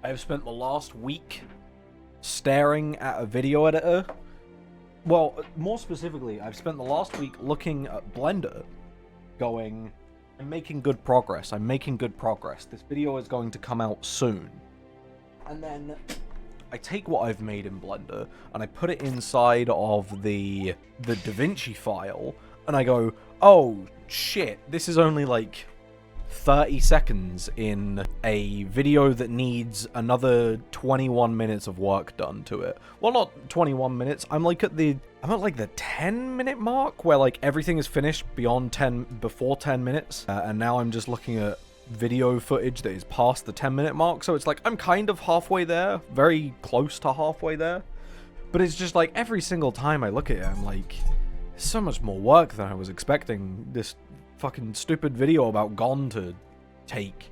I've spent the last week staring at a video editor. Well, more specifically, I've spent the last week looking at Blender, going, I'm making good progress, this video is going to come out soon. And then I take what I've made in Blender, and I put it inside of the DaVinci file, and I go, oh shit, this is only like 30 seconds in a video that needs another 21 minutes of work done to it. Well, not 21 minutes. I'm at like the 10-minute mark where like everything is finished before 10 minutes. And now I'm just looking at video footage that is past the 10-minute mark. So it's like I'm kind of halfway there, very close to halfway there. But it's just like every single time I look at it, I'm like, there's so much more work than I was expecting this fucking stupid video about Gone to take.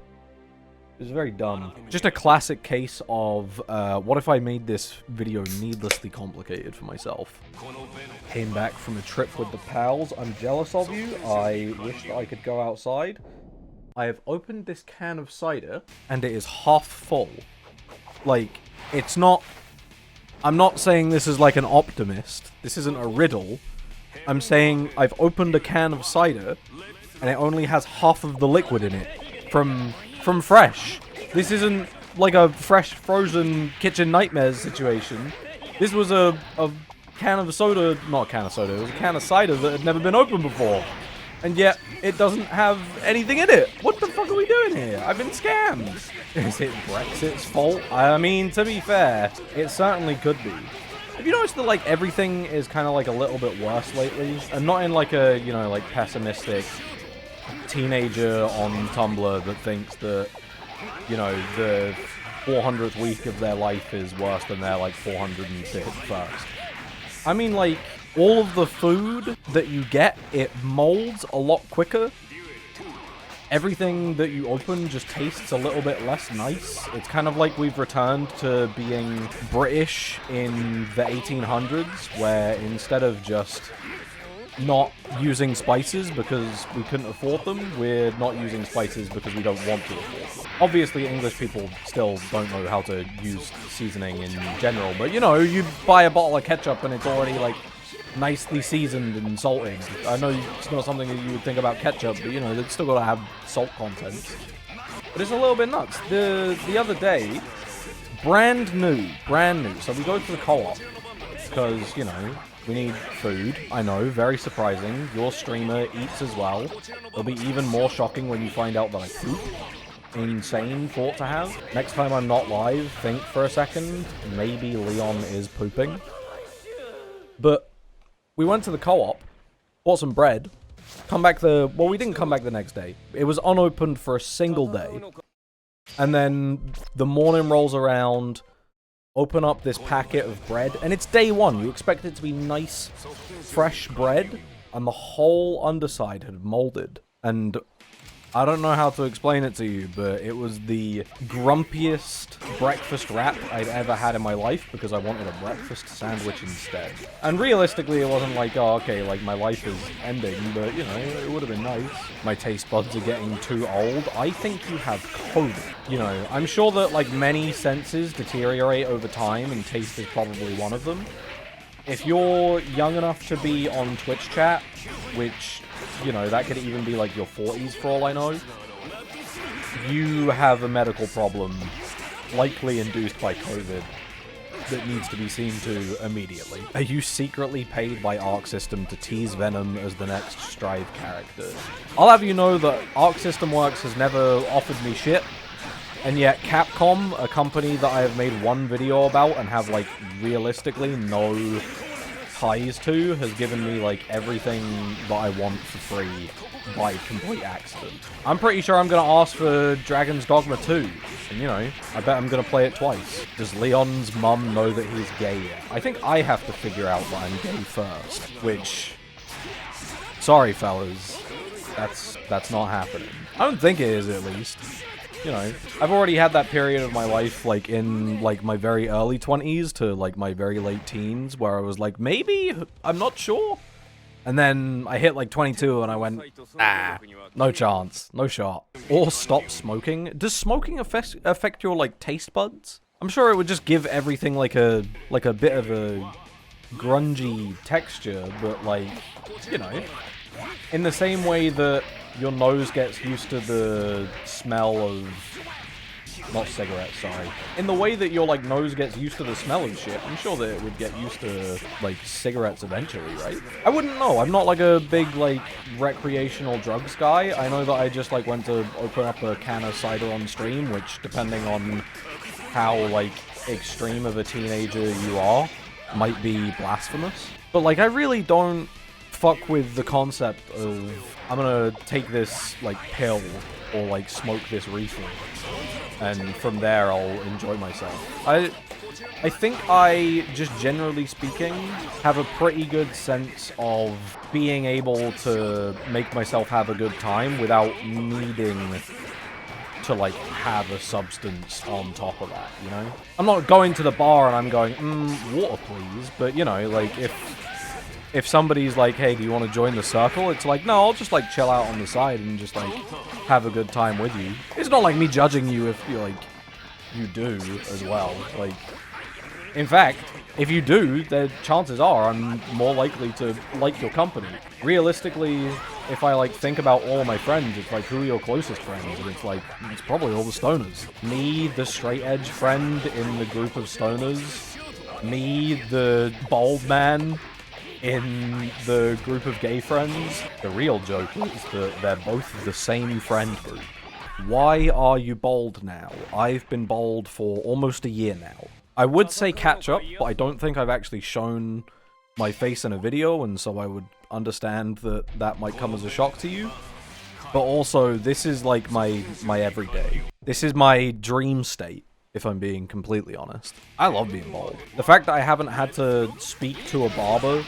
It was very dumb. Just a classic case of what if I made this video needlessly complicated for myself. Came back from a trip with the pals. I'm jealous of you. I wish that I could go outside. I have opened this can of cider and it is half full. Like, it's not... I'm not saying this is like an optimist. This isn't a riddle. I'm saying I've opened a can of cider and it only has half of the liquid in it from fresh. This isn't like a fresh frozen kitchen nightmares situation. This was a can of soda, not a can of soda, it was a can of cider that had never been opened before. And yet it doesn't have anything in it. What the fuck are we doing here? I've been scammed. Is it Brexit's fault? I mean, to be fair, it certainly could be. Have you noticed that, like, everything is kind of, like, a little bit worse lately? And not in, like, a, you know, like, pessimistic teenager on Tumblr that thinks that, you know, the 400th week of their life is worse than their, like, 451st. I mean, like, all of the food that you get, it molds a lot quicker. Everything that you open just tastes a little bit less nice. It's kind of like we've returned to being British in the 1800s, where instead of just not using spices because we couldn't afford them, we're not using spices because we don't want to afford them. Obviously, English people still don't know how to use seasoning in general, but you know, you buy a bottle of ketchup and it's already like nicely seasoned and salted. I know it's not something that you would think about ketchup, but you know, it's still got to have salt content. But it's a little bit nuts. The other day, brand new. So we go to the co-op because, you know, we need food. I know, very surprising. Your streamer eats as well. It'll be even more shocking when you find out that I poop. Insane thought to have. Next time I'm not live, think for a second. Maybe Leon is pooping. But we went to the co-op, bought some bread, well, we didn't come back the next day. It was unopened for a single day. And then the morning rolls around, open up this packet of bread, and it's day one. You expect it to be nice, fresh bread, and the whole underside had molded. And I don't know how to explain it to you, but it was the grumpiest breakfast wrap I'd ever had in my life because I wanted a breakfast sandwich instead. And realistically, it wasn't like, oh, okay, like my life is ending, but you know, it would have been nice. My taste buds are getting too old. I think you have COVID. You know, I'm sure that like many senses deteriorate over time and taste is probably one of them. If you're young enough to be on Twitch chat, which, you know, that could even be like your 40s for all I know, you have a medical problem, likely induced by COVID, that needs to be seen to immediately. Are you secretly paid by Arc System to tease Venom as the next Strive character? I'll have you know that Arc System Works has never offered me shit, and yet Capcom, a company that I have made one video about and have, like, realistically no ties to, has given me, like, everything that I want for free by complete accident. I'm pretty sure I'm gonna ask for Dragon's Dogma 2, and, you know, I bet I'm gonna play it twice. Does Leon's mum know that he's gay yet? I think I have to figure out that I'm gay first, which... Sorry, fellas. That's not happening. I don't think it is, at least. You know, I've already had that period of my life, like, in, like, my very early 20s to, like, my very late teens, where I was like, maybe? I'm not sure. And then I hit like 22 and I went, ah, no chance, no shot. Or stop smoking. Does smoking affect your like taste buds? I'm sure it would just give everything like a bit of a grungy texture, but like, you know, in the same way that your nose gets used to the smell of, not cigarettes, sorry. In the way that your, like, nose gets used to the smell of shit, I'm sure that it would get used to, like, cigarettes eventually, right? I wouldn't know. I'm not, like, a big, like, recreational drugs guy. I know that I just, like, went to open up a can of cider on stream, which, depending on how, like, extreme of a teenager you are, might be blasphemous. But, like, I really don't fuck with the concept of, I'm gonna take this, like, pill, or, like, smoke this reefer, and from there I'll enjoy myself. I think I, just generally speaking, have a pretty good sense of being able to make myself have a good time without needing to, like, have a substance on top of that, you know? I'm not going to the bar and I'm going, water please, but, you know, like, if somebody's like, hey, do you want to join the circle? It's like, no, I'll just, like, chill out on the side and just, like, have a good time with you. It's not like me judging you if you, like, you do as well. Like, in fact, if you do, the chances are I'm more likely to like your company. Realistically, if I, like, think about all of my friends, it's like, who are your closest friends? And it's like, it's probably all the stoners. Me, the straight edge friend in the group of stoners. Me, the bald man in the group of gay friends. The real joke is that they're both the same friend group. Why are you bald now? I've been bald for almost a year now. I would say catch up, but I don't think I've actually shown my face in a video, and so I would understand that that might come as a shock to you. But also, this is like my everyday. This is my dream state, if I'm being completely honest. I love being bald. The fact that I haven't had to speak to a barber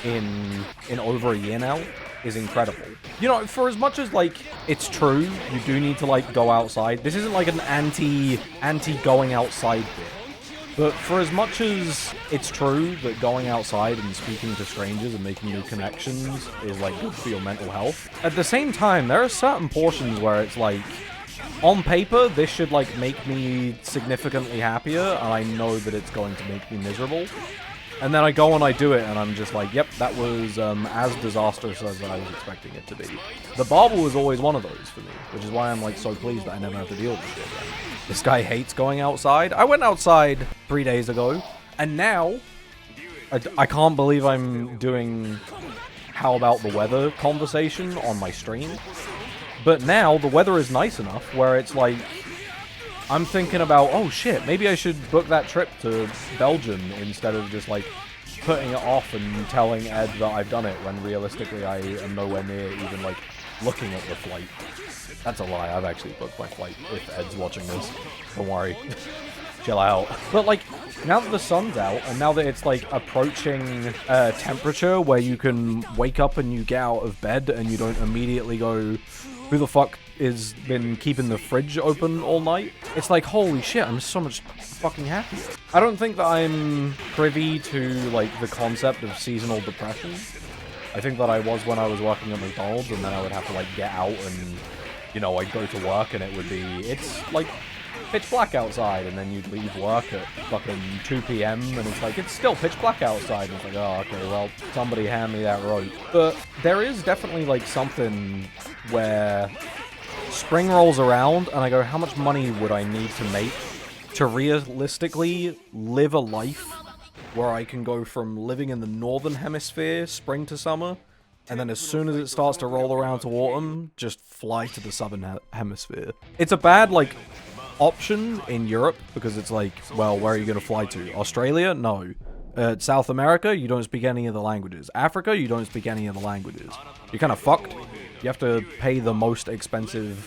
in over a year now is incredible. You know, for as much as, like, it's true, you do need to, like, go outside. This isn't like an anti-going outside bit. But for as much as it's true that going outside and speaking to strangers and making new connections is, like, good for your mental health, at the same time, there are certain portions where it's like, on paper, this should, like, make me significantly happier, and I know that it's going to make me miserable. And then I go and I do it, and I'm just like, yep, that was as disastrous as I was expecting it to be. The barber was always one of those for me, which is why I'm, like, so pleased that I never have to deal with this shit again. This guy hates going outside. I went outside 3 days ago, and now, I can't believe I'm doing how about the weather conversation on my stream. But now, the weather is nice enough where it's like, I'm thinking about, oh shit, maybe I should book that trip to Belgium instead of just, like, putting it off and telling Ed that I've done it when realistically I am nowhere near even, like, looking at the flight. That's a lie, I've actually booked my flight if Ed's watching this. Don't worry. Chill out. But, like, now that the sun's out, and now that it's, like, approaching temperature where you can wake up and you get out of bed and you don't immediately go, who the fuck is been keeping the fridge open all night? It's like, holy shit, I'm so much fucking happy. I don't think that I'm privy to, like, the concept of seasonal depression. I think that I was when I was working at McDonald's, and then I would have to, like, get out and, you know, I'd go to work and it would be, it's, like, pitch black outside, and then you'd leave work at fucking 2 p.m. and it's like, it's still pitch black outside, and it's like, oh, okay, well, somebody hand me that rope. But there is definitely, like, something where spring rolls around, and I go, how much money would I need to make to realistically live a life where I can go from living in the northern hemisphere, spring to summer, and then as soon as it starts to roll around to autumn, just fly to the southern hemisphere. It's a bad, like, option in Europe, because it's like, well, where are you going to fly to? Australia? No. South America? You don't speak any of the languages. Africa? You don't speak any of the languages. You're kind of fucked. You have to pay the most expensive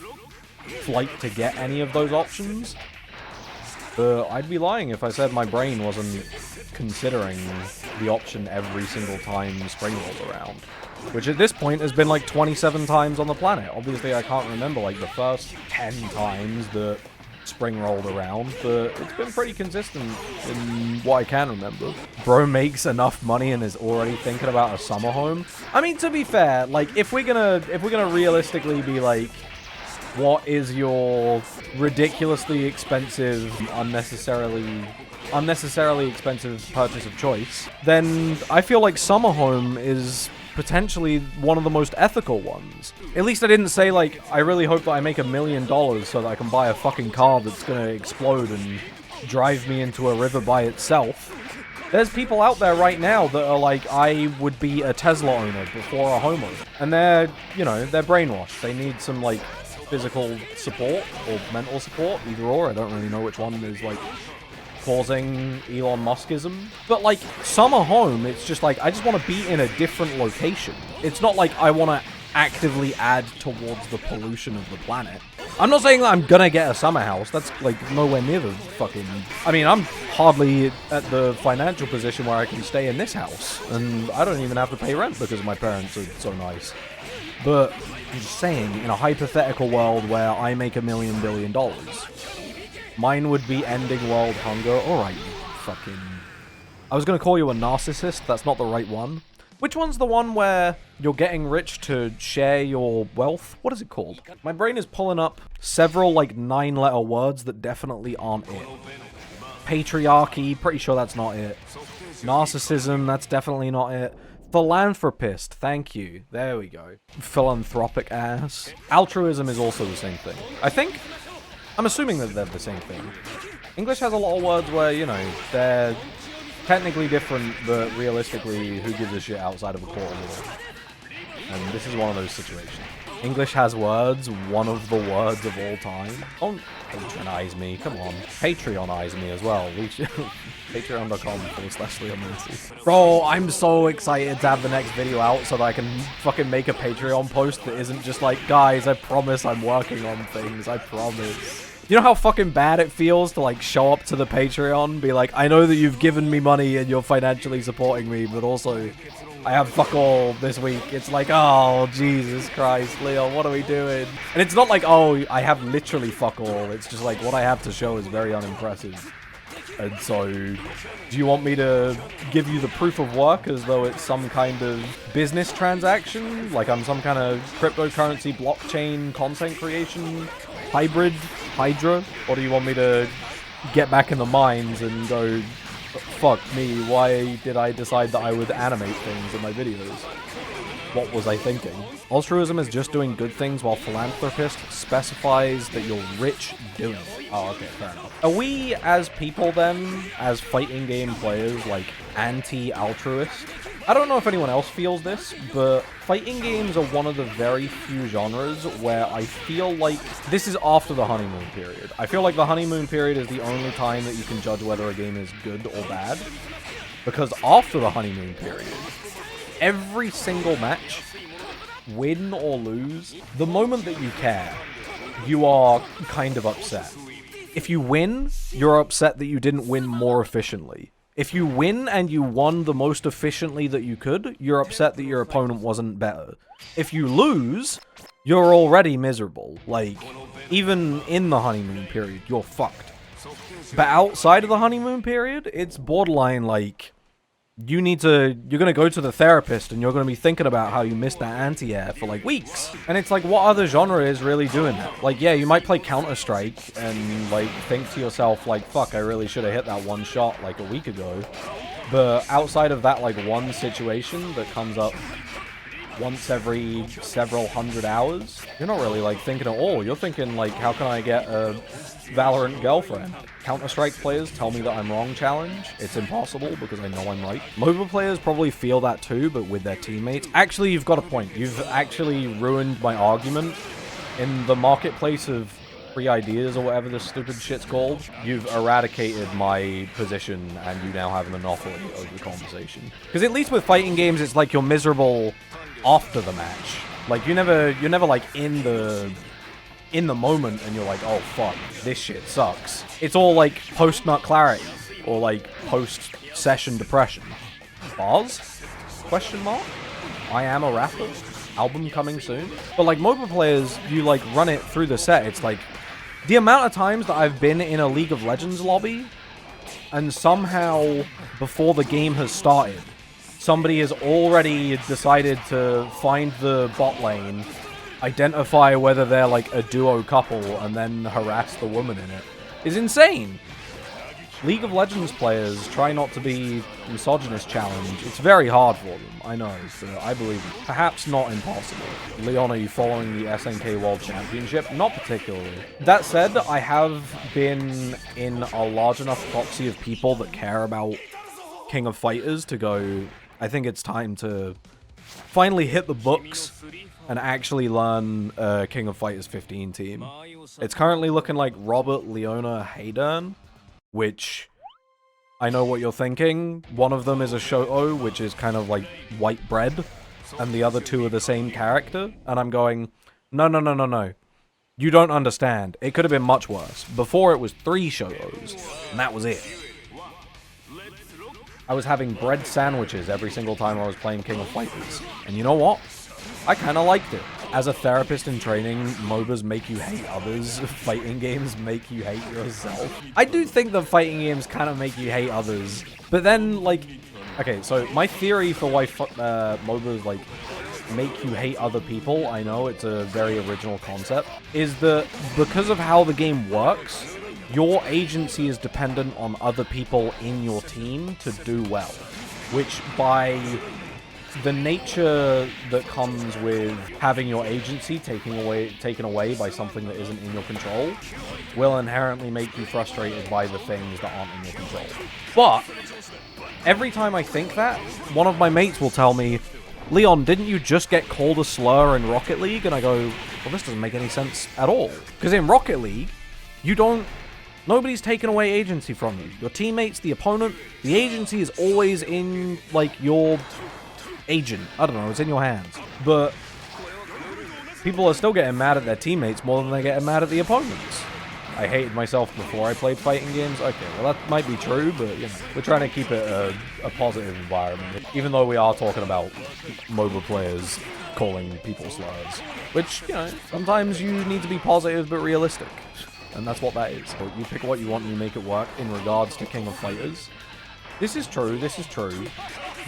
flight to get any of those options. But I'd be lying if I said my brain wasn't considering the option every single time spring rolls around. Which at this point has been like 27 times on the planet. Obviously I can't remember like the first 10 times that spring rolled around, but it's been pretty consistent in what I can remember. Bro makes enough money and is already thinking about a summer home. I mean, to be fair, like, if we're gonna realistically be like, what is your ridiculously expensive, unnecessarily expensive purchase of choice, then I feel like summer home is potentially one of the most ethical ones. At least I didn't say, like, I really hope that I make $1 million so that I can buy a fucking car that's gonna explode and drive me into a river by itself. There's people out there right now that are like, I would be a Tesla owner before a homeowner. And they're, you know, they're brainwashed. They need some, like, physical support or mental support, either or. I don't really know which one is, like, causing Elon Muskism. But, like, summer home, it's just like, I just want to be in a different location. It's not like I want to actively add towards the pollution of the planet. I'm not saying that I'm gonna get a summer house. That's, like, nowhere near the fucking... I mean, I'm hardly at the financial position where I can stay in this house. And I don't even have to pay rent because my parents are so nice. But I'm just saying, in a hypothetical world where I make $1 billion, mine would be ending world hunger. Alright, you fucking... I was gonna call you a narcissist, that's not the right one. Which one's the one where you're getting rich to share your wealth? What is it called? My brain is pulling up several, like, 9-letter words that definitely aren't it. Patriarchy, pretty sure that's not it. Narcissism, that's definitely not it. Philanthropist, thank you. There we go. Philanthropic ass. Altruism is also the same thing. I'm assuming that they're the same thing. English has a lot of words where, you know, they're technically different, but realistically, who gives a shit outside of a quarter wall? And this is one of those situations. English has words, one of the words of all time. Don't patronize me, come on. Patreonize me as well. Patreon.com/LeonMelty. Bro, I'm so excited to have the next video out so that I can fucking make a Patreon post that isn't just like, guys, I promise I'm working on things, I promise. You know how fucking bad it feels to, like, show up to the Patreon, be like, I know that you've given me money and you're financially supporting me, but also, I have fuck all this week. It's like, oh, Jesus Christ, Leon, what are we doing? And it's not like, oh, I have literally fuck all. It's just like, what I have to show is very unimpressive. And so, do you want me to give you the proof of work as though it's some kind of business transaction? Like I'm some kind of cryptocurrency blockchain content creation hybrid hydra? Or do you want me to get back in the mines and go, fuck me, why did I decide that I would animate things in my videos? What was I thinking? Altruism is just doing good things, while philanthropist specifies that you're rich doing it. Oh, okay, fair enough. Are we, as people then, as fighting game players, like, anti-altruist? I don't know if anyone else feels this, but fighting games are one of the very few genres where I feel like this is after the honeymoon period. I feel like the honeymoon period is the only time that you can judge whether a game is good or bad. Because after the honeymoon period, every single match, win or lose, the moment that you care, you are kind of upset. If you win, you're upset that you didn't win more efficiently. If you win and you won the most efficiently that you could, you're upset that your opponent wasn't better. If you lose, you're already miserable. Like, even in the honeymoon period, you're fucked. But outside of the honeymoon period, it's borderline like, you're gonna go to the therapist and you're gonna be thinking about how you missed that anti-air for like weeks. And it's like, what other genre is really doing that? Like, yeah, you might play Counter-Strike and like think to yourself like, fuck, I really should have hit that one shot like a week ago. But outside of that like one situation that comes up once every several hundred hours, you're not really like thinking at all. You're thinking like, how can I get a Valorant girlfriend? Counter-Strike players tell me that I'm wrong challenge. It's impossible because I know I'm right. MOBA players probably feel that too, but with their teammates. Actually, you've got a point. You've actually ruined my argument. In the marketplace of free ideas or whatever this stupid shit's called, you've eradicated my position and you now have a monopoly over the conversation. Because at least with fighting games, it's like you're miserable after the match. Like, you're never like in the moment and you're like, oh fuck, this shit sucks. It's all like post-nut clarity or like post-session depression. Bars? Question mark? I am a rapper? Album coming soon? But like MOBA players, you like run it through the set. It's like, The amount of times that I've been in a League of Legends lobby, and somehow, before the game has started, somebody has already decided to find the bot lane, identify whether they're like a duo couple, and then harass the woman in it, is insane. League of Legends players try not to be misogynist challenge. It's very hard for them, I know, so I believe it. Perhaps not impossible. Leon, are you following the SNK World Championship? Not particularly. That said, I have been in a large enough proxy of people that care about King of Fighters to go, I think it's time to finally hit the books and actually learn King of Fighters 15 team. It's currently looking like Robert, Leona, Haydern, which, I know what you're thinking. One of them is a Shoto, which is kind of like white bread, and the other two are the same character. And I'm going, no, no, no, no, no. You don't understand. It could have been much worse. Before, it was 3 Shotos, and that was it. I was having bread sandwiches every single time I was playing King of Fighters. And you know what? I kind of liked it. As a therapist in training, MOBAs make you hate others. Fighting games make you hate yourself. I do think that fighting games kind of make you hate others. But then, like... Okay, so my theory for why MOBAs, like, make you hate other people, I know it's a very original concept, is that because of how the game works, your agency is dependent on other people in your team to do well. Which, by the nature that comes with having your agency taken away by something that isn't in your control, will inherently make you frustrated by the things that aren't in your control. But every time I think that, one of my mates will tell me, Leon, didn't you just get called a slur in Rocket League? And I go, well, this doesn't make any sense at all. Because in Rocket League, nobody's taken away agency from you. Your teammates, the opponent, the agency is always in, like, your agent. I don't know, it's in your hands. But people are still getting mad at their teammates more than they're getting mad at the opponents. I hated myself before I played fighting games. Okay, well that might be true, but you know, we're trying to keep it a positive environment. Even though we are talking about MOBA players calling people slurs. Which, you know, sometimes you need to be positive but realistic. And that's what that is. So you pick what you want and you make it work in regards to King of Fighters. This is true, this is true.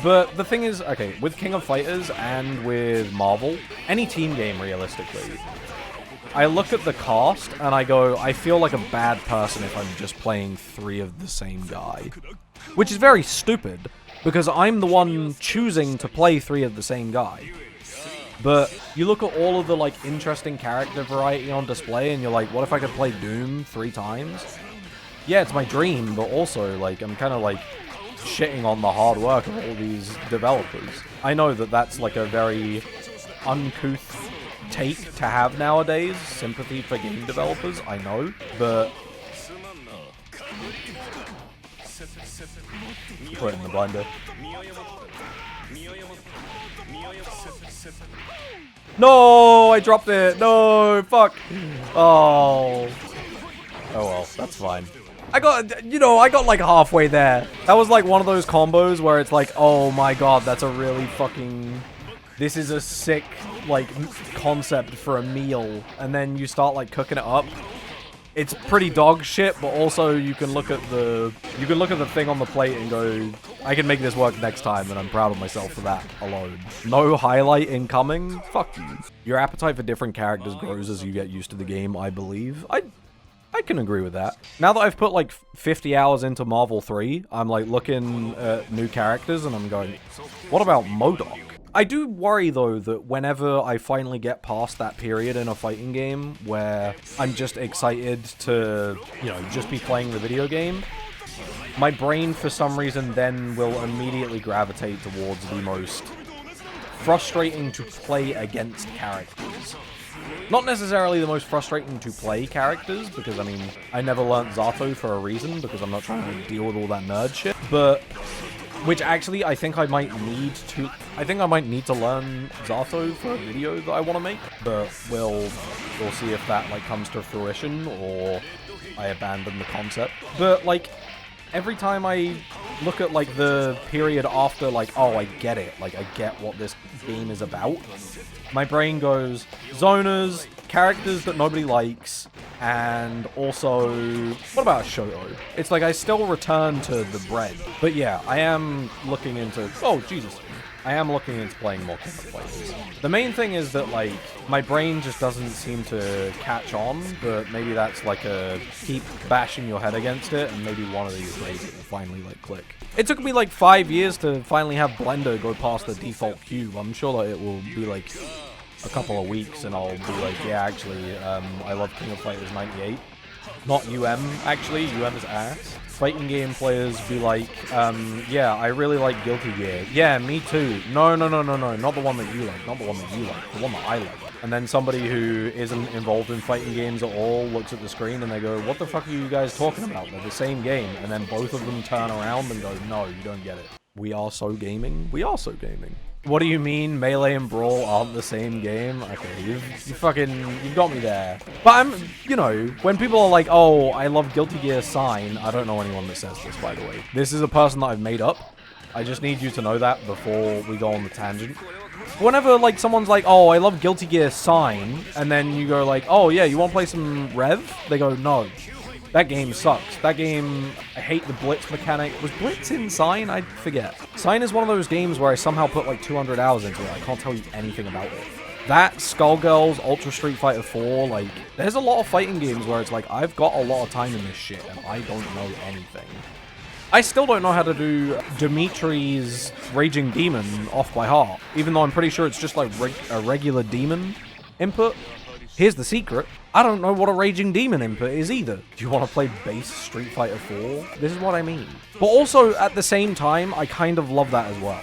But the thing is, okay, with King of Fighters and with Marvel, any team game realistically, I look at the cast and I go, I feel like a bad person if I'm just playing 3 of the same guy. Which is very stupid, because I'm the one choosing to play 3 of the same guy. But you look at all of the, like, interesting character variety on display and you're like, what if I could play Doom 3 times? Yeah, it's my dream, but also, like, I'm kind of, like, shitting on the hard work of all these developers. I know that that's, like, a very uncouth take to have nowadays, sympathy for game developers, I know, but put it in the blinder. No, I dropped it. No, fuck. Oh. Oh well, that's fine. I got like halfway there. That was like one of those combos where it's like, oh my god, that's a really fucking... This is a sick, like, concept for a meal. And then you start, like, cooking it up. It's pretty dog shit, but also you can look at the thing on the plate and go, I can make this work next time, and I'm proud of myself for that alone. No highlight incoming? Fuck you. Your appetite for different characters grows as you get used to the game, I believe. I can agree with that. Now that I've put like 50 hours into Marvel 3, I'm like looking at new characters and I'm going, what about MODOK? I do worry though that whenever I finally get past that period in a fighting game where I'm just excited to, you know, just be playing the video game, my brain for some reason then will immediately gravitate towards the most frustrating to play against characters. Not necessarily the most frustrating to play characters, because, I mean, I never learnt Zato for a reason, because I'm not trying to deal with all that nerd shit, but... Which, actually, I think I might need to learn Zato for a video that I want to make, but we'll see if that, like, comes to fruition, or I abandon the concept. But, like, every time I look at, like, the period after, like, oh, I get it. Like, I get what this game is about. My brain goes, zoners, characters that nobody likes, and also, what about Shoto? It's like I still return to the bread. But yeah, I am looking into, oh, Jesus. I am looking into playing more Kingdom Fighters. The main thing is that, like, my brain just doesn't seem to catch on, but maybe that's like a keep bashing your head against it, and maybe one of these days it will finally, like, click. It took me, like, 5 years to finally have Blender go past the default cube. I'm sure that it will be, like, a couple of weeks, and I'll be like, yeah, actually, I love King of Fighters 98. Not UM, actually. UM is ass. Fighting game players be like, yeah, I really like Guilty Gear. Yeah, me too. No, not the one that you like. Not the one that you like. The one that I like. And then somebody who isn't involved in fighting games at all looks at the screen and they go, what the fuck are you guys talking about? They're the same game. And then both of them turn around and go, no, you don't get it. We are so gaming. We are so gaming. What do you mean Melee and Brawl aren't the same game? Okay, you've got me there. But I'm, you know, when people are like, oh, I love Guilty Gear Sign, I don't know anyone that says this, by the way. This is a person that I've made up. I just need you to know that before we go on the tangent. Whenever, like, someone's like, oh, I love Guilty Gear Sign, and then you go like, oh, yeah, you want to play some Rev? They go, no. That game sucks. That game, I hate the Blitz mechanic. Was Blitz in Sign? I forget. Sign is one of those games where I somehow put like 200 hours into it. I can't tell you anything about it. That, Skullgirls, Ultra Street Fighter 4, like, there's a lot of fighting games where it's like, I've got a lot of time in this shit, and I don't know anything. I still don't know how to do Dimitri's Raging Demon off by heart, even though I'm pretty sure it's just like a regular demon input. Here's the secret. I don't know what a Raging Demon input is either. Do you want to play base Street Fighter 4? This is what I mean. But also, at the same time, I kind of love that as well.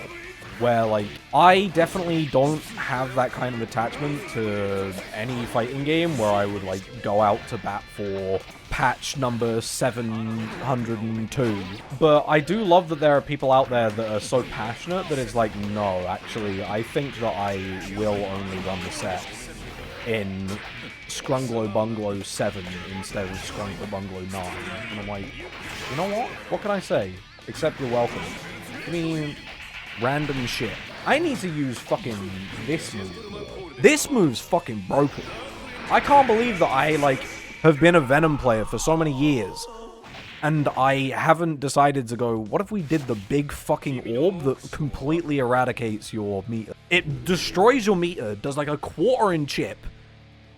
Where, like, I definitely don't have that kind of attachment to any fighting game where I would, like, go out to bat for patch number 702. But I do love that there are people out there that are so passionate that it's like, no, actually, I think that I will only run the set in Scrunglo Bungalow 7 instead of Scrunglo Bungalow 9. And I'm like, you know what? What can I say? Except you're welcome. I mean, random shit. I need to use fucking this move. This move's fucking broken. I can't believe that I, like, have been a Venom player for so many years, and I haven't decided to go, what if we did the big fucking orb that completely eradicates your meter? It destroys your meter, does like a quarter-inch chip.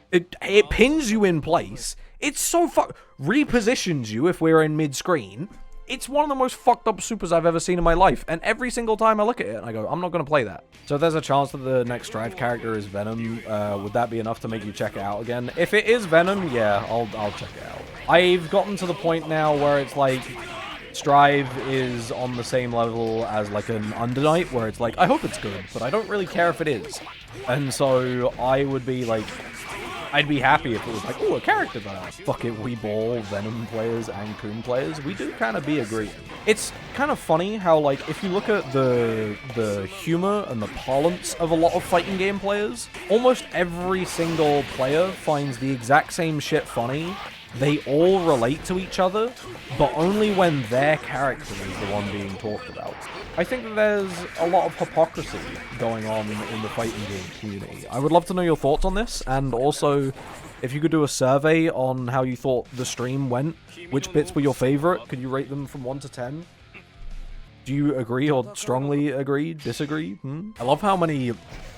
It pins you in place. It's so repositions you if we're in mid-screen. It's one of the most fucked up supers I've ever seen in my life, and every single time I look at it, I go, I'm not going to play that. So if there's a chance that the next Strive character is Venom, would that be enough to make you check it out again? If it is Venom, yeah, I'll check it out. I've gotten to the point now where it's like, Strive is on the same level as like an Undernight, where it's like, I hope it's good, but I don't really care if it is. And so I would be like, I'd be happy if it was like, oh, a character that fuck it, we ball Venom players and Coon players. We do kind of be agreeing. It's kind of funny how, like, if you look at the humor and the parlance of a lot of fighting game players, almost every single player finds the exact same shit funny. They all relate to each other, but only when their character is the one being talked about. I think that there's a lot of hypocrisy going on in the fighting game community. I would love to know your thoughts on this, and also, if you could do a survey on how you thought the stream went, which bits were your favorite, could you rate them from 1 to 10? Do you agree or strongly agree, disagree? I love how many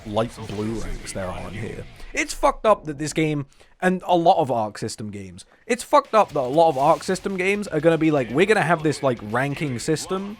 light blue ranks there are in here. It's fucked up that this game, and a lot of Arc System games, it's fucked up that a lot of Arc System games are going to be like, we're going to have this, like, ranking system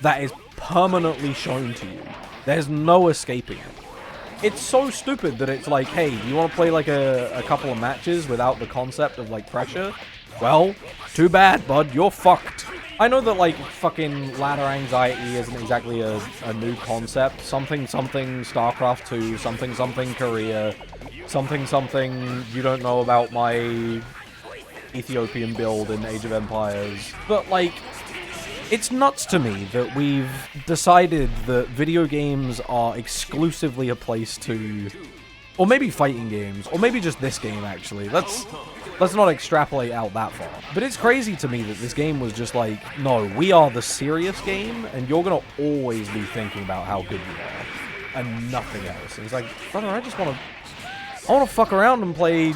that is permanently shown to you. There's no escaping it. It's so stupid that it's like, hey, do you want to play, like, a couple of matches without the concept of, like, pressure? Well, too bad, bud, you're fucked. I know that, like, fucking ladder anxiety isn't exactly a new concept. Something StarCraft 2, something Korea, something you don't know about my Ethiopian build in Age of Empires. But, like, it's nuts to me that we've decided that video games are exclusively a place to Or maybe fighting games, or maybe just this game, actually. Let's not extrapolate out that far. But it's crazy to me that this game was just like, no, we are the serious game, and you're gonna always be thinking about how good you are, and nothing else. And it's like, brother, I want to fuck around and play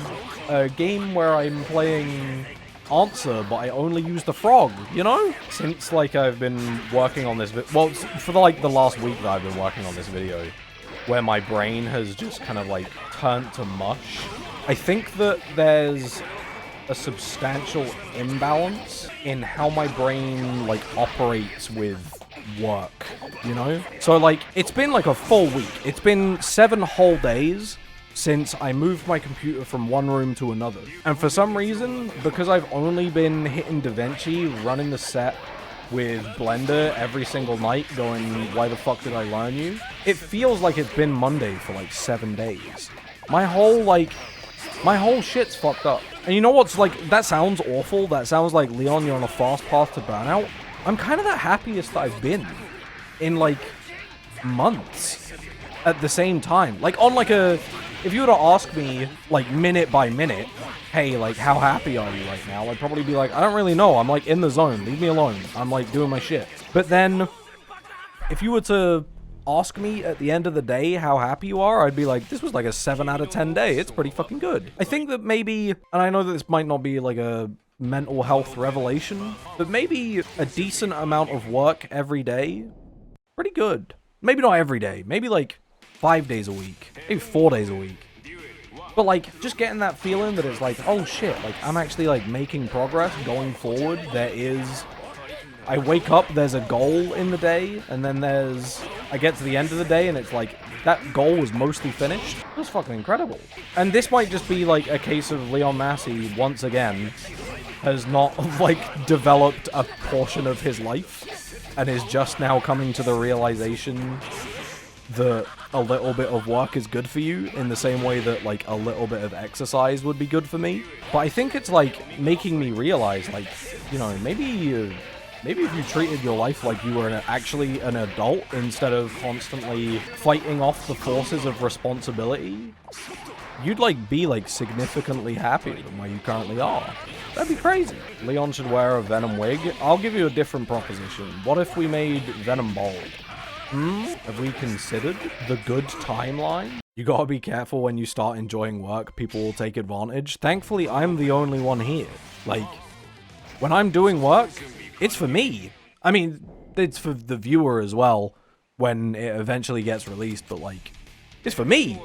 a game where I'm playing Answer, but I only use the frog, you know? Since, like, I've been working on this, well, for, like, the last week that I've been working on this video, where my brain has just kind of, like, turned to mush, I think that there's a substantial imbalance in how my brain, like, operates with work, you know? So, like, it's been, like, a full week. It's been 7 whole days since I moved my computer from one room to another. And for some reason, because I've only been hitting DaVinci, running the set with Blender every single night, going, why the fuck did I learn you? It feels like it's been Monday for like 7 days. My whole shit's fucked up. And you know what's like, that sounds awful. That sounds like, Leon, you're on a fast path to burnout. I'm kind of the happiest that I've been in like months at the same time. Like on like if you were to ask me, like, minute by minute, hey, like, how happy are you right now? I'd probably be like, I don't really know. I'm, like, in the zone. Leave me alone. I'm, like, doing my shit. But then, if you were to ask me at the end of the day how happy you are, I'd be like, this was, like, a 7 out of 10 day. It's pretty fucking good. I think that maybe, and I know that this might not be, like, a mental health revelation, but maybe a decent amount of work every day, pretty good. Maybe not every day. Maybe, like, 5 days a week, maybe 4 days a week. But like, just getting that feeling that it's like, oh shit, like I'm actually like making progress going forward. I wake up, there's a goal in the day, and then I get to the end of the day and it's like, that goal was mostly finished. That's fucking incredible. And this might just be like a case of Leon Massey, once again, has not like developed a portion of his life and is just now coming to the realization that a little bit of work is good for you in the same way that, like, a little bit of exercise would be good for me. But I think it's, like, making me realize, like, you know, maybe if you treated your life like you were actually an adult instead of constantly fighting off the forces of responsibility, you'd, like, be, like, significantly happier than where you currently are. That'd be crazy. Leon should wear a Venom wig. I'll give you a different proposition. What if we made Venom bald? Have we considered the good timeline? You gotta be careful when you start enjoying work, people will take advantage. Thankfully, I'm the only one here. Like, when I'm doing work, it's for me. I mean, it's for the viewer as well, when it eventually gets released, but like, it's for me.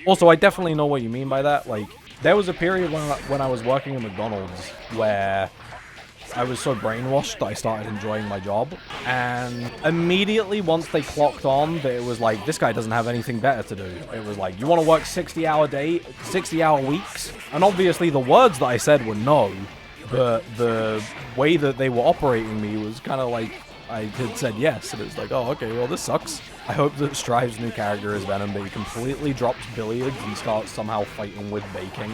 Also, I definitely know what you mean by that. Like, there was a period when I was working at McDonald's where I was so brainwashed that I started enjoying my job, and immediately once they clocked on that it was like, this guy doesn't have anything better to do. It was like, you want to work 60-hour weeks? And obviously the words that I said were no, but the way that they were operating me was kind of like, I had said yes, and it was like, oh, okay, well, this sucks. I hope that Strive's new character is Venom, but he completely drops billiards and starts somehow fighting with baking.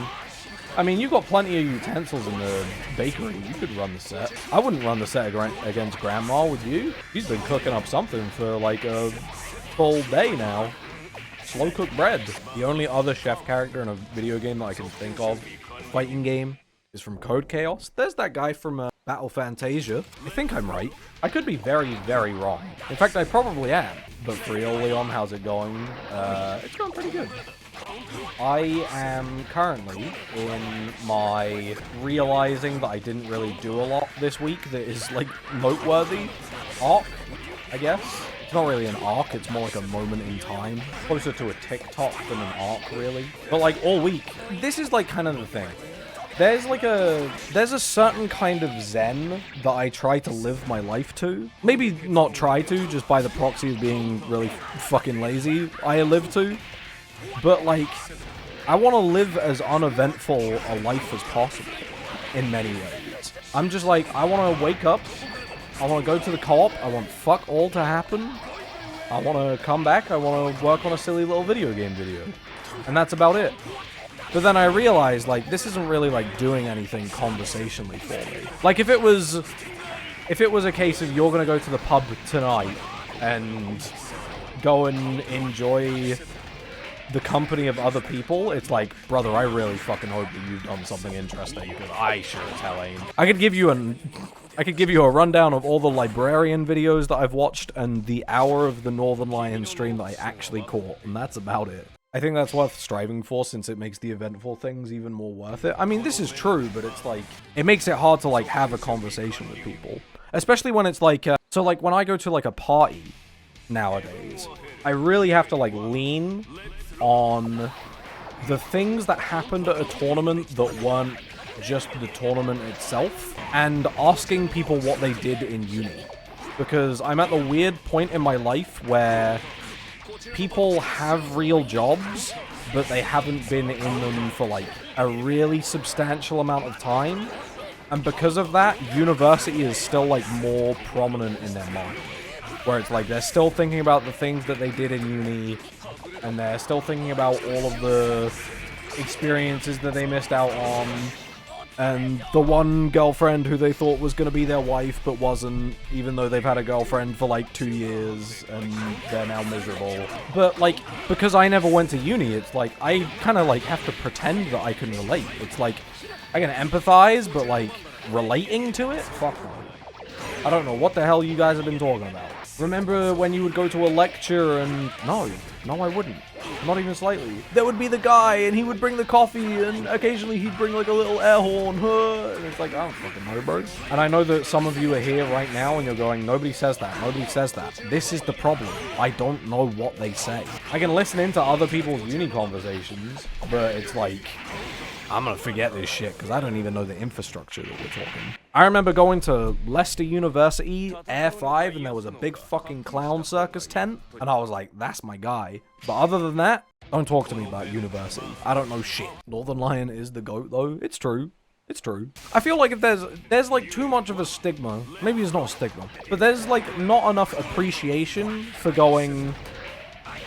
I mean, you've got plenty of utensils in the bakery. You could run the set. I wouldn't run the set against Grandma, would you? She's been cooking up something for like a full day now. Slow-cooked bread. The only other chef character in a video game that I can think of, fighting game, is from Code Chaos. There's that guy from Battle Fantasia. I think I'm right. I could be very, very wrong. In fact, I probably am. But for real, Leon, how's it going? It's going pretty good. I am currently in my realizing that I didn't really do a lot this week that is, like, noteworthy arc, I guess. It's not really an arc, it's more like a moment in time. Closer to a TikTok than an arc, really. But, like, all week, this is, like, kind of the thing. There's a certain kind of zen that I try to live my life to. Maybe not try to, just by the proxy of being really fucking lazy, I live to. But, like, I want to live as uneventful a life as possible, in many ways. I'm just like, I want to wake up, I want to go to the co-op, I want fuck all to happen, I want to come back, I want to work on a silly little video game video. And that's about it. But then I realized, like, this isn't really, like, doing anything conversationally for me. Like, if it was a case of you're gonna go to the pub tonight and go and enjoy the company of other people, it's like, brother, I really fucking hope that you've done something interesting, because I sure as hell ain't. I could give you a rundown of all the librarian videos that I've watched and the hour of the Northern Lion stream that I actually caught, and that's about it. I think that's worth striving for, since it makes the eventful things even more worth it. I mean, this is true, but it's like, it makes it hard to like have a conversation with people. Especially when it's like, so like when I go to like a party nowadays, I really have to like lean on the things that happened at a tournament that weren't just the tournament itself, and asking people what they did in uni. Because I'm at the weird point in my life where people have real jobs, but they haven't been in them for like a really substantial amount of time. And because of that, university is still like more prominent in their mind. Where it's like they're still thinking about the things that they did in uni, and they're still thinking about all of the experiences that they missed out on, and the one girlfriend who they thought was going to be their wife but wasn't, even though they've had a girlfriend for like 2 years and they're now miserable. But like, because I never went to uni, it's like I kind of like have to pretend that I can relate. It's like I can empathize, but like relating to it? Fuck no. I don't know what the hell you guys have been talking about. Remember when you would go to a lecture and... No, I wouldn't. Not even slightly. There would be the guy, and he would bring the coffee, and occasionally he'd bring like a little air horn, and it's like, I don't fucking know, bro. And I know that some of you are here right now, and you're going, nobody says that, nobody says that. This is the problem. I don't know what they say. I can listen into other people's uni conversations, but it's like... I'm gonna forget this shit, because I don't even know the infrastructure that we're talking. I remember going to Leicester University, Air 5, and there was a big fucking clown circus tent, and I was like, that's my guy. But other than that, don't talk to me about university. I don't know shit. Northern Lion is the GOAT, though. It's true. It's true. I feel like if there's like too much of a stigma, maybe it's not a stigma, but there's like not enough appreciation for going,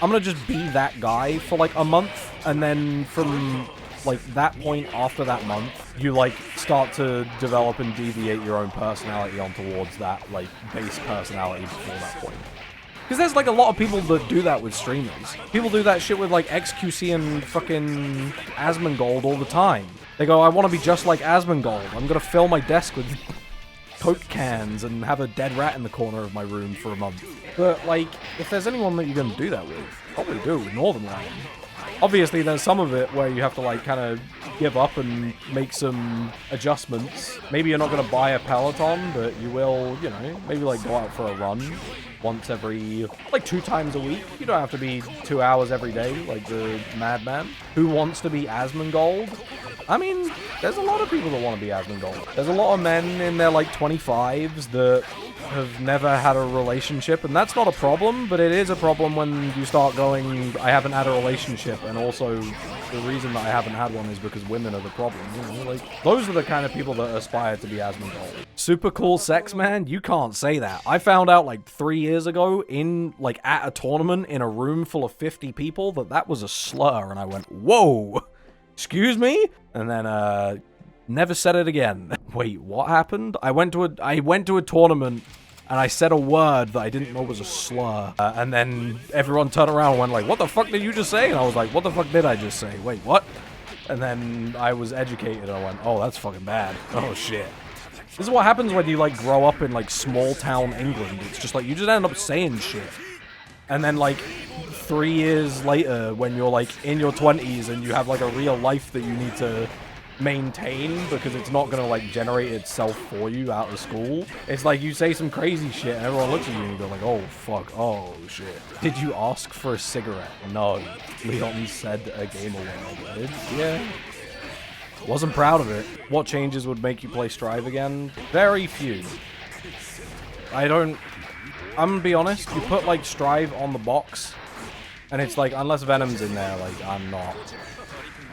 I'm gonna just be that guy for like a month, and then from... like that point after that month, you like start to develop and deviate your own personality on towards that like base personality before that point. Because there's like a lot of people that do that with streamers. People do that shit with like XQC and fucking Asmongold all the time. They go, I want to be just like Asmongold. I'm gonna fill my desk with Coke cans and have a dead rat in the corner of my room for a month. But like, if there's anyone that you're gonna do that with, probably do with Northern Lion. Obviously, there's some of it where you have to, like, kind of give up and make some adjustments. Maybe you're not going to buy a Peloton, but you will, you know, maybe, like, go out for a run once every, like, 2 times a week. You don't have to be 2 hours every day, like the madman. Who wants to be Asmongold? I mean, there's a lot of people that want to be Asmongold. There's a lot of men in their, like, 25s that have never had a relationship, and that's not a problem, but it is a problem when you start going, I haven't had a relationship, and also the reason that I haven't had one is because women are the problem, you know, like, those are the kind of people that aspire to be Asmongold. Super cool sex man? You can't say that. I found out like 3 years ago in, like, at a tournament in a room full of 50 people that was a slur, and I went, whoa, excuse me? And then, never said it again. Wait, what happened? I went to a tournament and I said a word that I didn't know was a slur. And then everyone turned around and went like, what the fuck did you just say? And I was like, what the fuck did I just say? Wait, what? And then I was educated and I went, oh, that's fucking bad. Oh, shit. This is what happens when you, like, grow up in, like, small town England. It's just like, you just end up saying shit. And then, like, 3 years later, when you're, like, in your 20s and you have, like, a real life that you need to maintain because it's not gonna, like, generate itself for you out of school, it's like you say some crazy shit and everyone looks at you and you go like, oh, fuck, oh, shit. Did you ask for a cigarette? No. Leon said a game away. Yeah. Wasn't proud of it. What changes would make you play Strive again? Very few. I'm gonna be honest, you put, like, Strive on the box, and it's like, unless Venom's in there, like,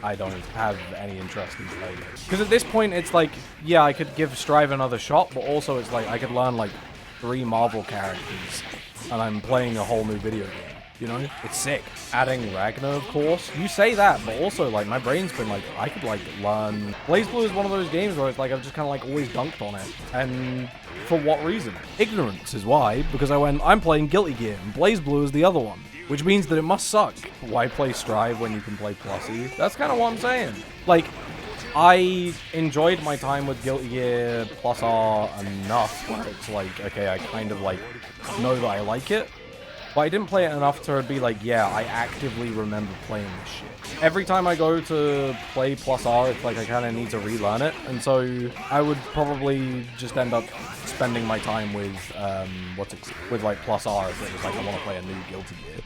I don't have any interest in playing it. Because at this point, it's like, yeah, I could give Strive another shot, but also it's like, I could learn, like, 3 Marvel characters, and I'm playing a whole new video game. You know? It's sick. Adding Ragnar, of course. You say that, but also, like, my brain's been like, I could, like, learn... BlazBlue is one of those games where it's like, I've just kind of, like, always dunked on it. And for what reason? Ignorance is why, because I'm playing Guilty Gear, and BlazBlue is the other one. which means that it must suck. Why play Strive when you can play Plussy? That's kind of what I'm saying. Like, I enjoyed my time with Guilty Gear Plus R enough where it's like, okay, I kind of like know that I like it, but I didn't play it enough to be like, yeah, I actively remember playing this shit. Every time I go to play Plus R, it's like I kind of need to relearn it, and so I would probably just end up spending my time with, with like Plus R if it was like I want to play a new Guilty Gear.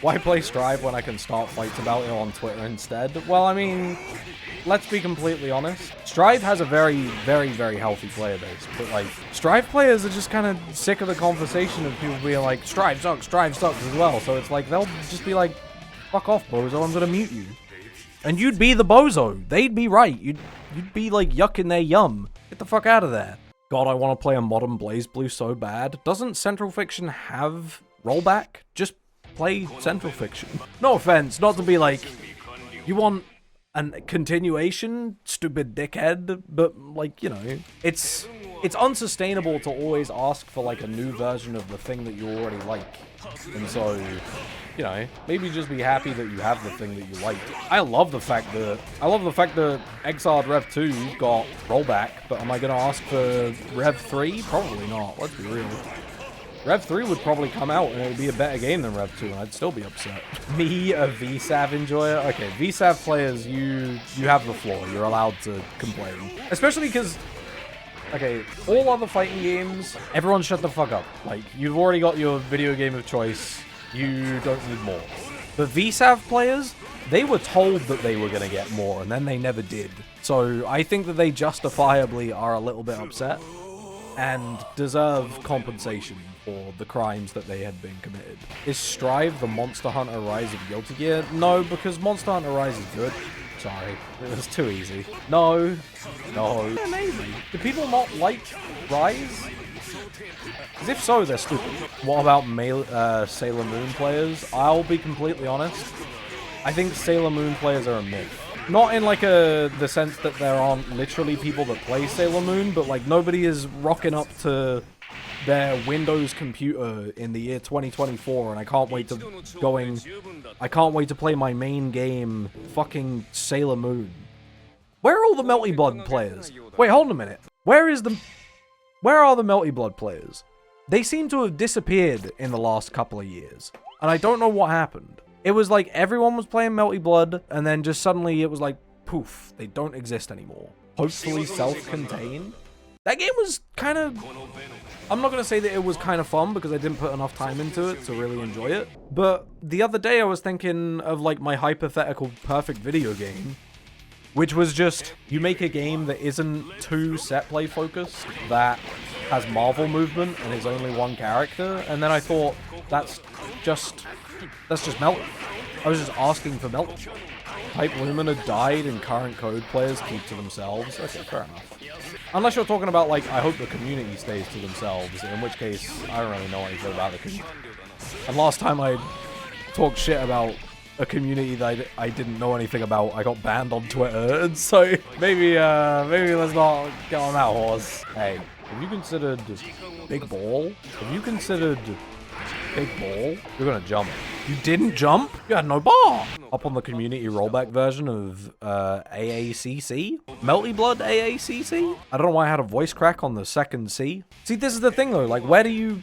Why play Strive when I can start fights about it on Twitter instead? Well, I mean, let's be completely honest. Strive has a very, very, very healthy player base, but like, Strive players are just kind of sick of the conversation of people being like, Strive sucks as well. So it's like, they'll just be like, fuck off, bozo, I'm gonna mute you. And you'd be the bozo. They'd be right. You'd be like yucking their yum. Get the fuck out of there. God, I want to play a modern BlazBlue so bad. Doesn't Central Fiction have rollback? Just play Central Fiction. No offense, not to be like, you want a continuation, stupid dickhead, but like, you know, it's unsustainable to always ask for like a new version of the thing that you already like. And so, you know, maybe just be happy that you have the thing that you like. I love the fact that Exiled Rev 2 got rollback, but am I gonna ask for Rev 3? Probably not, let's be real. Rev 3 would probably come out and it would be a better game than Rev 2 and I'd still be upset. Me, a VSAV enjoyer? Okay, VSAV players, you have the floor. You're allowed to complain. Especially because, okay, all other fighting games, everyone shut the fuck up. Like, you've already got your video game of choice. You don't need more. But VSAV players, they were told that they were going to get more and then they never did. So I think that they justifiably are a little bit upset and deserve compensation for the crimes that they had been committed. Is Strive the Monster Hunter Rise of Guilty Gear? No, because Monster Hunter Rise is good. Sorry, it was too easy. No. Amazing. Do people not like Rise? Because if so, they're stupid. What about Sailor Moon players? I'll be completely honest. I think Sailor Moon players are a myth. Not in like the sense that there aren't literally people that play Sailor Moon, but like nobody is rocking up to their Windows computer in the year 2024, and I can't wait to play my main game, fucking Sailor Moon. Where are all the Melty Blood players? Wait, hold on a minute. Where are the Melty Blood players? They seem to have disappeared in the last couple of years, and I don't know what happened. It was like everyone was playing Melty Blood, and then just suddenly it was like, poof, they don't exist anymore. Hopefully self-contained. That game was kind of... I'm not going to say that it was kind of fun because I didn't put enough time into it to really enjoy it. But the other day I was thinking of like my hypothetical perfect video game, which was just, you make a game that isn't too set play focused, that has Marvel movement and is only one character. And then I thought, that's just Melty. I was just asking for Melty. Type Lumina died and current code players keep to themselves. Okay, fair enough. Unless you're talking about, like, I hope the community stays to themselves, in which case, I don't really know anything about the community. And last time I talked shit about a community that I didn't know anything about, I got banned on Twitter, and so maybe let's not get on that horse. Hey, have you considered Big Ball? Have you considered Big Ball? You're gonna jump. You didn't jump? You had no bar! Up on the community rollback version of AACC? Melty Blood AACC? I don't know why I had a voice crack on the second C. See, this is the thing though, like, where do you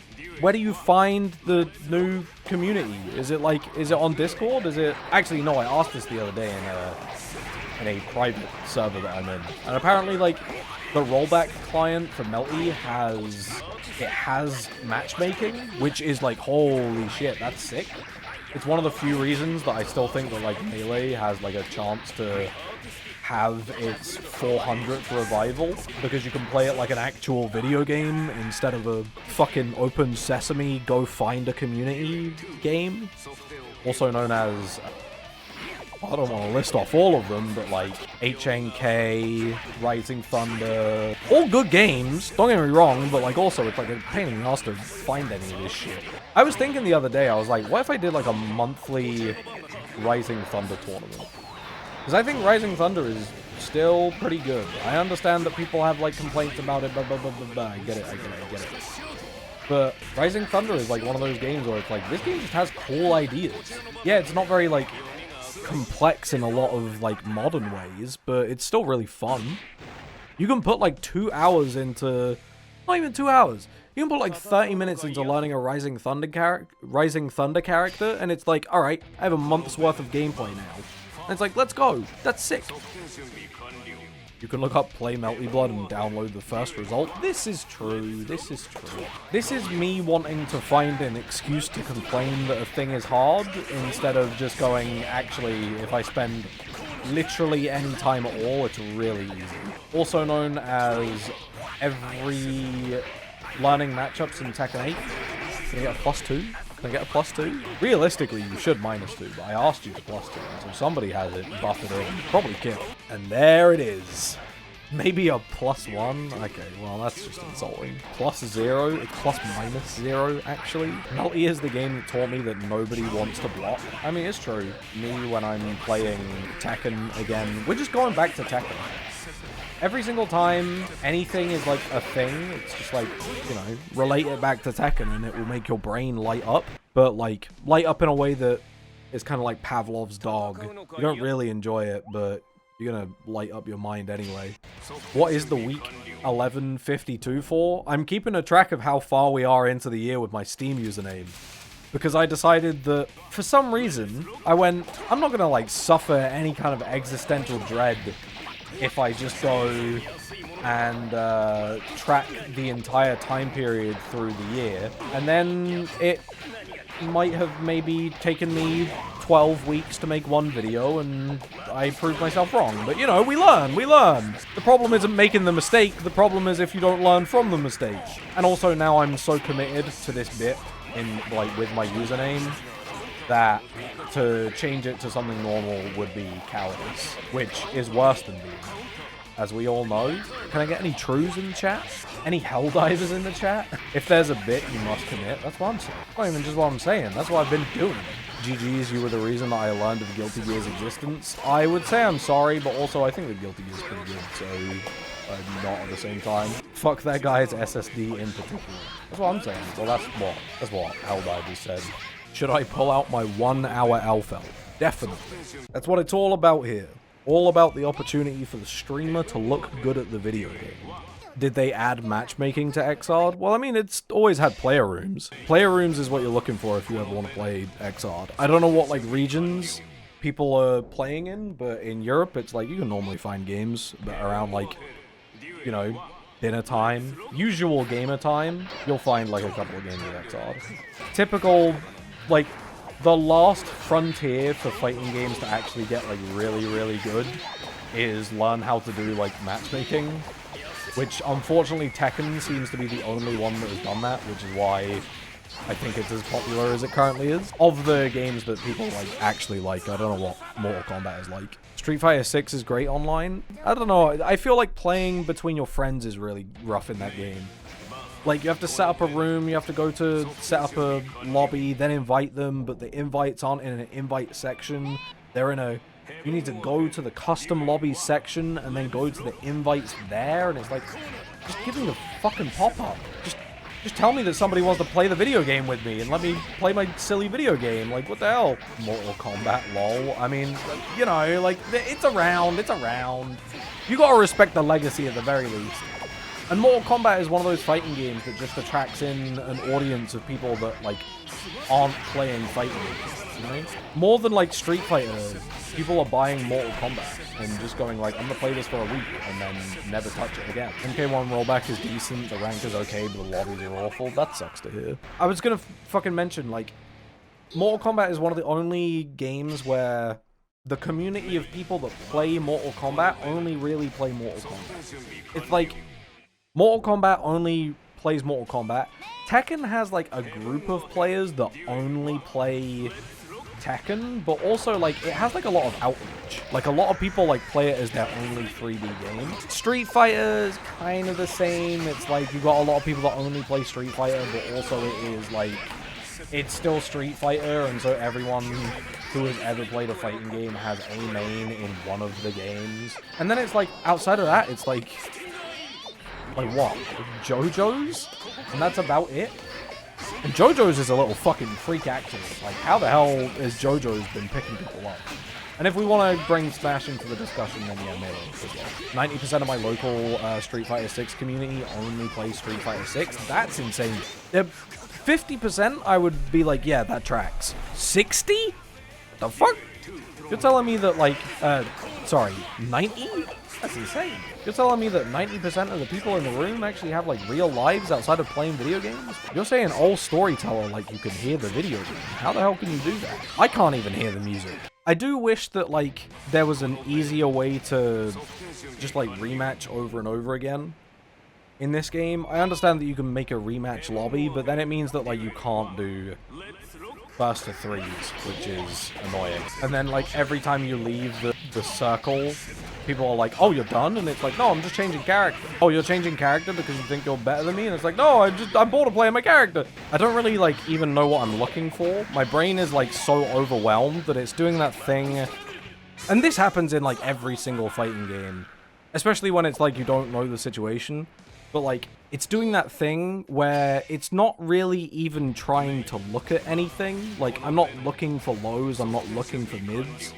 find the new community? Is it on Discord? Is it... Actually, no, I asked this the other day in a private server that I'm in. And apparently, like, the rollback client for Melty has matchmaking, which is like, holy shit, that's sick. It's one of the few reasons that I still think that like Melee has like a chance to have its 400th revival, because you can play it like an actual video game instead of a fucking open sesame go find a community game. Also known as, I don't want to list off all of them, but like HNK, Rising Thunder, all good games, don't get me wrong, but like also it's like a pain in the ass to find any of this shit. I was thinking the other day, I was like, what if I did like a monthly Rising Thunder tournament? Because I think Rising Thunder is still pretty good. I understand that people have like complaints about it, blah, blah, blah, blah, blah. I get it. But Rising Thunder is like one of those games where it's like, this game just has cool ideas. Yeah, it's not very like complex in a lot of like modern ways, but it's still really fun. You can put like 2 hours into, not even 2 hours. You can put like 30 minutes into learning a Rising Thunder character, and it's like, all right, I have a month's worth of gameplay now. And it's like, let's go. That's sick. You can look up Play Melty Blood and download the first result. This is true. This is true. This is me wanting to find an excuse to complain that a thing is hard instead of just going, actually, if I spend literally any time at all, it's really easy. Also known as every learning matchups in Tekken 8. Can I get a +2? Can I get a +2? Realistically, you should -2, but I asked you to +2, so somebody has it, buff it in, probably kill. And there it is. Maybe a +1? Okay, well, that's just insulting. +0? It's ±0, actually. Melty is the game that taught me that nobody wants to block. I mean, it's true. Me, when I'm playing Tekken again, we're just going back to Tekken. Every single time anything is like a thing, it's just like, you know, relate it back to Tekken and it will make your brain light up. But like, light up in a way that is kind of like Pavlov's dog. You don't really enjoy it, but you're gonna light up your mind anyway. What is the week 1152 for? I'm keeping a track of how far we are into the year with my Steam username. Because I decided that, for some reason, I went, I'm not gonna like suffer any kind of existential dread if I just go and track the entire time period through the year. And then it might have maybe taken me 12 weeks to make one video, and I proved myself wrong. But, you know, we learn. The problem isn't making the mistake. The problem is if you don't learn from the mistake. And also now I'm so committed to this bit in like with my username that to change it to something normal would be cowardice, which is worse than being, as we all know. Can I get any trues in the chat? Any Helldivers in the chat? If there's a bit, you must commit. That's what I'm saying. Not even just what I'm saying. That's what I've been doing. GG's, you were the reason that I learned of Guilty Gear's existence. I would say I'm sorry, but also I think that Guilty Gear's pretty good, so not at the same time. Fuck that guy's SSD in particular. That's what I'm saying. Well, that's what Helldivers said. Should I pull out my 1 hour Alfel? Definitely. That's what it's all about here. All about the opportunity for the streamer to look good at the video game. Did they add matchmaking to Xrd? Well, I mean, it's always had player rooms. Player rooms is what you're looking for if you ever want to play Xrd. I don't know what, like, regions people are playing in, but in Europe, it's like, you can normally find games around, like, you know, dinner time. Usual gamer time, you'll find, like, a couple of games of Xrd. Typical, like, the last frontier for fighting games to actually get, like, really, really good is learn how to do, like, matchmaking, which, unfortunately, Tekken seems to be the only one that has done that, which is why I think it's as popular as it currently is. Of the games that people, like, actually like, I don't know what Mortal Kombat is like. Street Fighter 6 is great online. I don't know, I feel like playing between your friends is really rough in that game. Like, you have to set up a room, you have to go to set up a lobby, then invite them, but the invites aren't in an invite section. They're in a... You need to go to the custom lobby section and then go to the invites there, and it's like, just give me the fucking pop-up. Just tell me that somebody wants to play the video game with me and let me play my silly video game. Like, what the hell? Mortal Kombat, lol. I mean, you know, like, it's around. You gotta respect the legacy at the very least. And Mortal Kombat is one of those fighting games that just attracts in an audience of people that, like, aren't playing fighting games, you know? More than, like, Street Fighter, people are buying Mortal Kombat and just going, like, I'm gonna play this for a week and then never touch it again. MK1 rollback is decent, the rank is okay, but the lobbies are awful. That sucks to hear. I was gonna fucking mention, like, Mortal Kombat is one of the only games where the community of people that play Mortal Kombat only really play Mortal Kombat. It's like... Mortal Kombat only plays Mortal Kombat. Tekken has, like, a group of players that only play Tekken, but also, like, it has, like, a lot of outreach. Like, a lot of people, like, play it as their only 3D game. Street Fighter is kind of the same. It's, like, you got a lot of people that only play Street Fighter, but also it is, like, it's still Street Fighter, and so everyone who has ever played a fighting game has a main in one of the games. And then it's, like, outside of that, it's, like what? JoJo's? And that's about it? And JoJo's is a little fucking freak accident. Like, how the hell has JoJo's been picking people up? And if we want to bring Smash into the discussion, then yeah, Melee as well. 90% of my local Street Fighter 6 community only plays Street Fighter 6. That's insane. 50% I would be like, yeah, that tracks. 60? The fuck? You're telling me that, like, sorry, 90? That's insane. You're telling me that 90% of the people in the room actually have, like, real lives outside of playing video games? You're saying all storyteller, like, you can hear the video game. How the hell can you do that? I can't even hear the music. I do wish that, like, there was an easier way to just, like, rematch over and over again in this game. I understand that you can make a rematch lobby, but then it means that, like, you can't do burst of threes, which is annoying. And then, like, every time you leave the circle, people are like, oh, you're done? And it's like, no, I'm just changing character. Oh, you're changing character because you think you're better than me? And it's like, no, I'm bored of playing my character. I don't really, like, even know what I'm looking for. My brain is, like, so overwhelmed that it's doing that thing. And this happens in, like, every single fighting game. Especially when it's, like, you don't know the situation. But, like, it's doing that thing where it's not really even trying to look at anything. Like, I'm not looking for lows, I'm not looking for mids.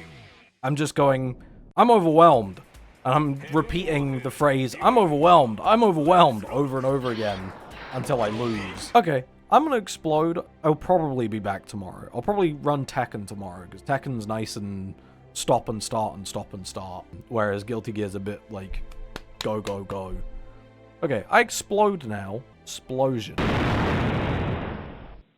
I'm just going, I'm overwhelmed. And I'm repeating the phrase, I'm overwhelmed, over and over again until I lose. Okay, I'm gonna explode. I'll probably be back tomorrow. I'll probably run Tekken tomorrow, because Tekken's nice and stop and start and stop and start. Whereas Guilty Gear's a bit like, go, go, go. Okay, I explode now. Explosion.